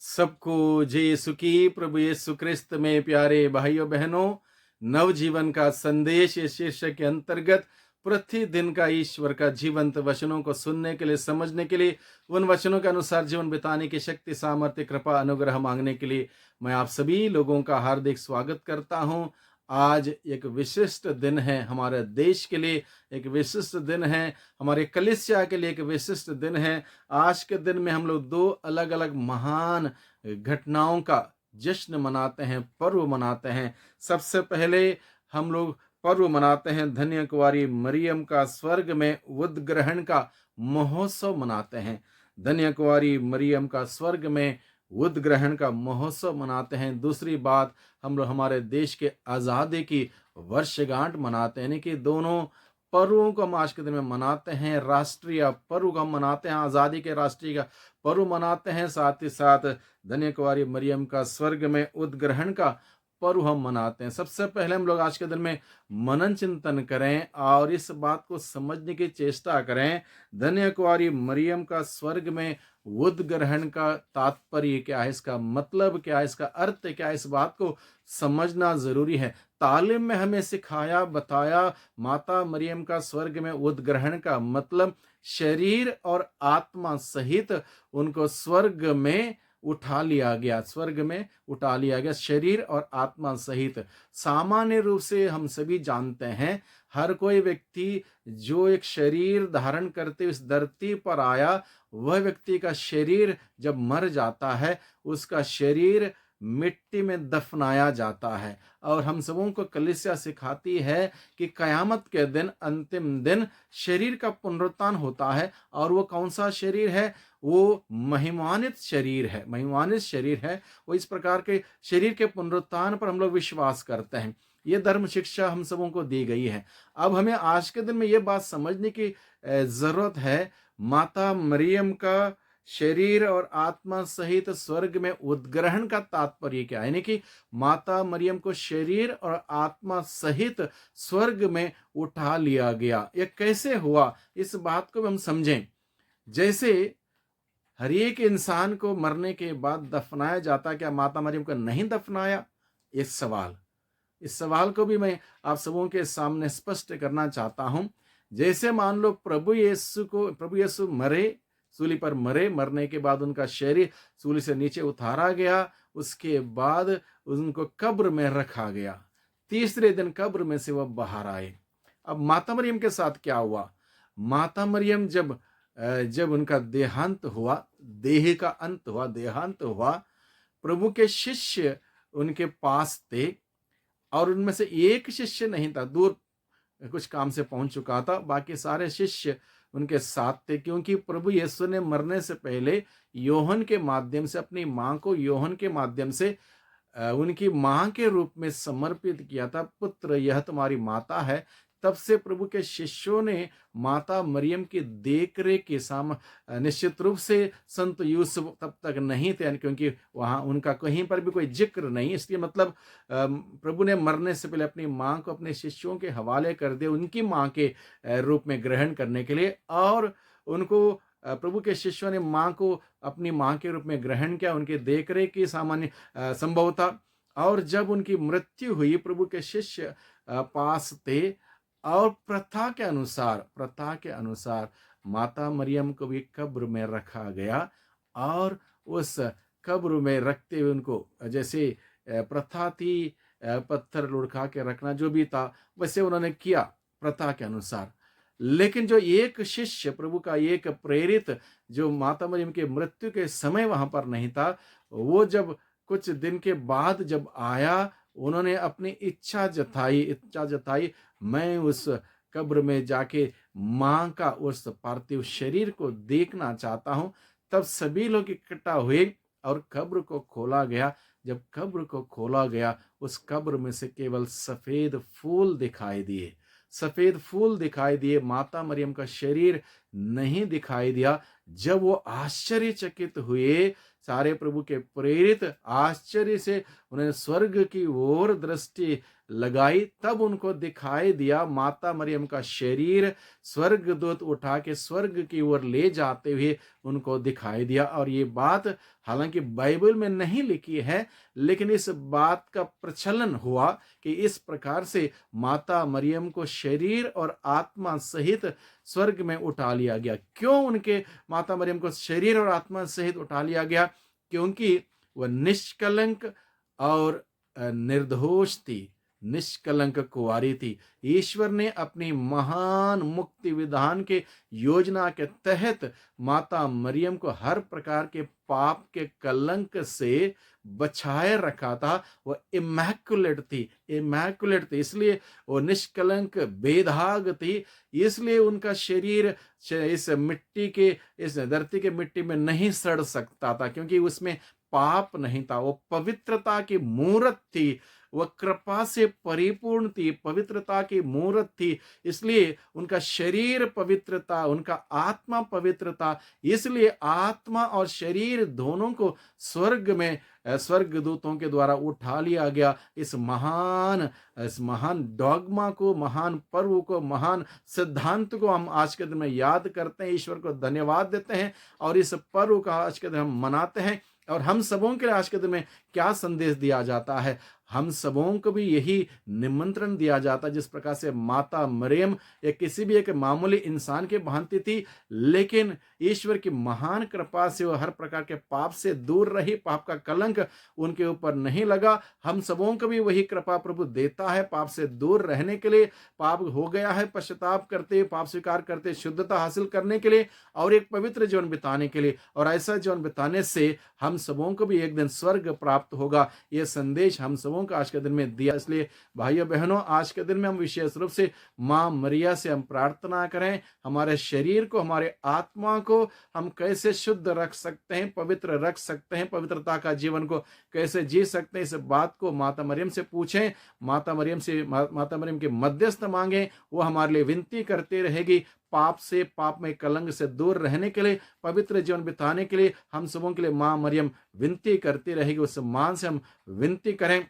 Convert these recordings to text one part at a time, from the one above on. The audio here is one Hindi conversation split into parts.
सबको जय यीशु की। प्रभु यीशु क्रिस्त में प्यारे भाइयों बहनों, नवजीवन का संदेश इस शीर्षक के अंतर्गत प्रतिदिन का ईश्वर का जीवंत वचनों को सुनने के लिए, समझने के लिए, उन वचनों के अनुसार जीवन बिताने की शक्ति, सामर्थ्य, कृपा, अनुग्रह मांगने के लिए मैं आप सभी लोगों का हार्दिक स्वागत करता हूं। आज एक विशिष्ट दिन है हमारे देश के लिए, एक विशिष्ट दिन है हमारे कलीसिया के लिए, एक विशिष्ट दिन है। आज के दिन में हम लोग दो अलग अलग महान घटनाओं का जश्न मनाते हैं, पर्व मनाते हैं। सबसे पहले हम लोग पर्व मनाते हैं धन्य कुंवारी मरियम का स्वर्ग में उद्ग्रहण का महोत्सव मनाते हैं। धन्य कुंवारी मरियम का स्वर्ग में उद्ग्रहण का महोत्सव मनाते हैं। दूसरी बात, हम लोग हमारे देश के आज़ादी की वर्षगांठ मनाते हैं, यानी कि दोनों पर्वों को हम आज के दिन में मनाते हैं। राष्ट्रीय पर्व को हम मनाते हैं, आज़ादी के राष्ट्रीय का पर्व मनाते हैं, साथ ही साथ धन्य कुंवारी मरियम का स्वर्ग में उद्ग्रहण का पर्व हम मनाते हैं। सबसे पहले हम लोग आज के दिन में मनन चिंतन करें और इस बात को समझने की चेष्टा करें, धन्य कुंवारी मरियम का स्वर्ग में उद्ग्रहण का तात्पर्य क्या है, इसका मतलब क्या है, इसका अर्थ क्या है, इस बात को समझना जरूरी है। तालीम में हमें सिखाया बताया, माता मरियम का स्वर्ग में उद्ग्रहण का मतलब शरीर और आत्मा सहित उनको स्वर्ग में उठा लिया गया, स्वर्ग में उठा लिया गया, शरीर और आत्मा सहित। सामान्य रूप से हम सभी जानते हैं, हर कोई व्यक्ति जो एक शरीर धारण करते इस धरती पर आया, वह व्यक्ति का शरीर जब मर जाता है, उसका शरीर मिट्टी में दफनाया जाता है। और हम सबों को कलीसिया सिखाती है कि कयामत के दिन, अंतिम दिन, शरीर का पुनरुत्थान होता है। और वो कौन सा शरीर है? वो महिमान्वित शरीर है, महिमान्वित शरीर है। वो इस प्रकार के शरीर के पुनरुत्थान पर हम लोग विश्वास करते हैं। ये धर्म शिक्षा हम सबों को दी गई है। अब हमें आज के दिन में ये बात समझने की जरूरत है, माता मरियम का शरीर और आत्मा सहित स्वर्ग में उद्ग्रहण का तात्पर्य क्या है, यानी कि माता मरियम को शरीर और आत्मा सहित स्वर्ग में उठा लिया गया। ये कैसे हुआ, इस बात को हम समझें। जैसे हर एक इंसान को मरने के बाद दफनाया जाता, क्या माता मरियम को नहीं दफनाया? इस सवाल को भी मैं आप सबों के सामने स्पष्ट करना चाहता हूं। जैसे मान लो प्रभु यीशु मरे, सूली पर मरे, मरने के बाद उनका शरीर सूली से नीचे उतारा गया, उसके बाद उनको कब्र में रखा गया। तीसरे दिन कब्र में से वह बाहर आए। अब माता मरियम के साथ क्या हुआ? माता मरियम जब उनका देहांत हुआ, देह का अंत हुआ, देहांत हुआ, प्रभु के शिष्य उनके पास थे और उनमें से एक शिष्य नहीं था, दूर कुछ काम से पहुंच चुका था। बाकी सारे शिष्य उनके साथ थे, क्योंकि प्रभु यीशु ने मरने से पहले योहन के माध्यम से अपनी मां को योहन के माध्यम से उनकी मां के रूप में समर्पित किया था। पुत्र, यह तुम्हारी माता है। तब से प्रभु के शिष्यों ने माता मरियम की देखरेख के निश्चित रूप से संत यूसुफ तब तक नहीं थे, क्योंकि वहां उनका कहीं पर भी कोई जिक्र नहीं। इसलिए मतलब प्रभु ने मरने से पहले अपनी मां को अपने शिष्यों के हवाले कर दिया, उनकी मां के रूप में ग्रहण करने के लिए। और उनको प्रभु के शिष्यों ने मां को अपनी मां के रूप में ग्रहण किया, उनके देखरेख की सामान्य संभव था। और जब उनकी मृत्यु हुई, प्रभु के शिष्य पास थे और प्रथा के अनुसार माता मरियम को भी कब्र में रखा गया। और उस कब्र में रखते हुए उनको, जैसे प्रथा थी, पत्थर लुढ़का के रखना, जो भी था वैसे उन्होंने किया प्रथा के अनुसार। लेकिन जो एक शिष्य, प्रभु का एक प्रेरित, जो माता मरियम के मृत्यु के समय वहां पर नहीं था, वो जब कुछ दिन के बाद जब आया, उन्होंने अपनी इच्छा जताई, मैं उस कब्र में जाके मां का उस पार्थिव शरीर को देखना चाहता हूं। तब सभी लोग इकट्ठा हुए और कब्र को खोला गया। जब कब्र को खोला गया, उस कब्र में से केवल सफेद फूल दिखाई दिए, सफेद फूल दिखाई दिए, माता मरियम का शरीर नहीं दिखाई दिया। जब वो आश्चर्यचकित हुए, सारे प्रभु के प्रेरित आश्चर्य से उन्हें स्वर्ग की ओर दृष्टि लगाई, तब उनको दिखाई दिया माता मरियम का शरीर स्वर्गदूत उठा के स्वर्ग की ओर ले जाते हुए उनको दिखाई दिया। और ये बात हालांकि बाइबल में नहीं लिखी है, लेकिन इस बात का प्रचलन हुआ कि इस प्रकार से माता मरियम को शरीर और आत्मा सहित स्वर्ग में उठा लिया गया। क्यों उनके माता मरियम को शरीर और आत्मा सहित उठा लिया गया? क्योंकि वह निष्कलंक और निर्दोष थी, निष्कलंक कुंवारी थी। ईश्वर ने अपनी महान मुक्ति विधान के योजना के तहत माता मरियम को हर प्रकार के पाप के कलंक से बचाए रखा था। वह इमैकुलेट थी, इमैकुलेट थी, इसलिए वो निष्कलंक बेदाग थी। इसलिए उनका शरीर इस मिट्टी के, इस धरती के मिट्टी में नहीं सड़ सकता था, क्योंकि उसमें पाप नहीं था। वो पवित्रता की मूरत थी, वह कृपा से परिपूर्ण थी, पवित्रता की मूरत थी। इसलिए उनका शरीर पवित्रता, उनका आत्मा पवित्रता। इसलिए आत्मा और शरीर दोनों को स्वर्ग में स्वर्गदूतों के द्वारा उठा लिया गया। इस महान डॉगमा को, महान पर्व को, महान सिद्धांत को हम आज के दिन में याद करते हैं, ईश्वर को धन्यवाद देते हैं और इस पर्व का आज के दिन हम मनाते हैं। और हम सबों के लिए आज के दिन में क्या संदेश दिया जाता है? हम सबों को भी यही निमंत्रण दिया जाता है, जिस प्रकार से माता मरियम किसी भी एक मामूली इंसान के भांति थी, लेकिन ईश्वर की महान कृपा से वो हर प्रकार के पाप से दूर रही, पाप का कलंक उनके ऊपर नहीं लगा। हम सबों को भी वही कृपा प्रभु देता है, पाप से दूर रहने के लिए, पाप हो गया है पश्चाताप करते, पाप स्वीकार करते, शुद्धता हासिल करने के लिए और एक पवित्र जीवन बिताने के लिए। और ऐसा जीवन बिताने से हम सबों को भी एक दिन स्वर्ग प्राप्त होगा। यह संदेश हम सबों को आज के दिन में दिया। इसलिए भाइयों बहनों, आज के दिन में हम विशेष रूप से मां मरिया से हम प्रार्थना करें, हमारे शरीर को, हमारे आत्मा को हम कैसे शुद्ध रख सकते हैं, पवित्र रख सकते हैं, पवित्रता का जीवन को कैसे जी सकते हैं, इस बात को माता मरियम से पूछें, माता मरियम के मध्यस्थ मांगे। वो हमारे लिए विनती करती रहेगी। पाप से, पाप में कलंक से दूर रहने के लिए, पवित्र जीवन बिताने के लिए हम सबों के लिए मां मरियम विनती करती रहेगी। उस मान से हम विनती करें।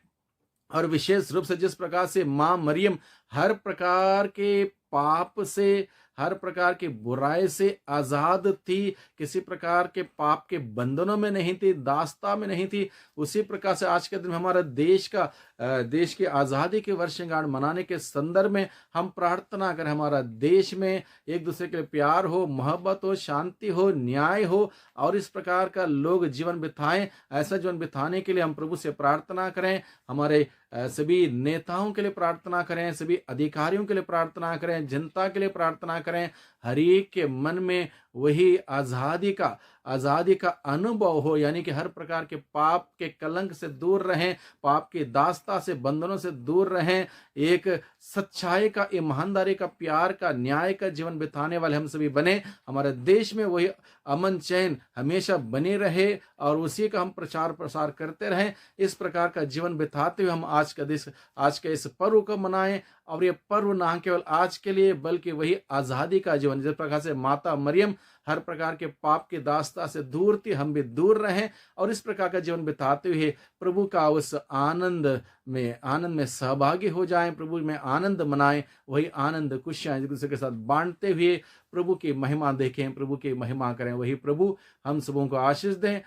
और विशेष रूप से जिस प्रकार से मां मरियम हर प्रकार के पाप से, हर प्रकार की बुराई से आजाद थी, किसी प्रकार के पाप के बंधनों में नहीं थी, दास्ता में नहीं थी, उसी प्रकार से आज के दिन हमारा देश की आज़ादी के वर्षगांठ मनाने के संदर्भ में हम प्रार्थना करें, हमारा देश में एक दूसरे के लिए प्यार हो, मोहब्बत हो, शांति हो, न्याय हो और इस प्रकार का लोग जीवन बिताएं। ऐसा जीवन बिताने के लिए हम प्रभु से प्रार्थना करें। हमारे सभी नेताओं के लिए प्रार्थना करें, सभी अधिकारियों के लिए प्रार्थना करें, जनता के लिए प्रार्थना करें। हर एक के मन में वही आज़ादी का अनुभव हो, यानी कि हर प्रकार के पाप के कलंक से दूर रहें, पाप की दास्ता से, बंधनों से दूर रहें, एक सच्चाई का, ईमानदारी का, प्यार का, न्याय का जीवन बिताने वाले हम सभी बने। हमारे देश में वही अमन चैन हमेशा बने रहे और उसी का हम प्रचार प्रसार करते रहें। इस प्रकार का जीवन बिताते हुए हम आज के इस पर्व को मनाएं। और ये पर्व ना केवल आज के लिए बल्कि वही आज़ादी का जीवन, जिस प्रकार से माता मरियम हर प्रकार के पाप की दास्ता से दूर थी, हम भी दूर रहें और इस प्रकार का जीवन बिताते हुए प्रभु का उस आनंद में सहभागी हो जाएं, प्रभु में आनंद मनाएं। वही आनंद खुशियां एक दूसरे के साथ बांटते हुए प्रभु की महिमा देखें, प्रभु की महिमा करें। वही प्रभु हम सबों को आशीष दें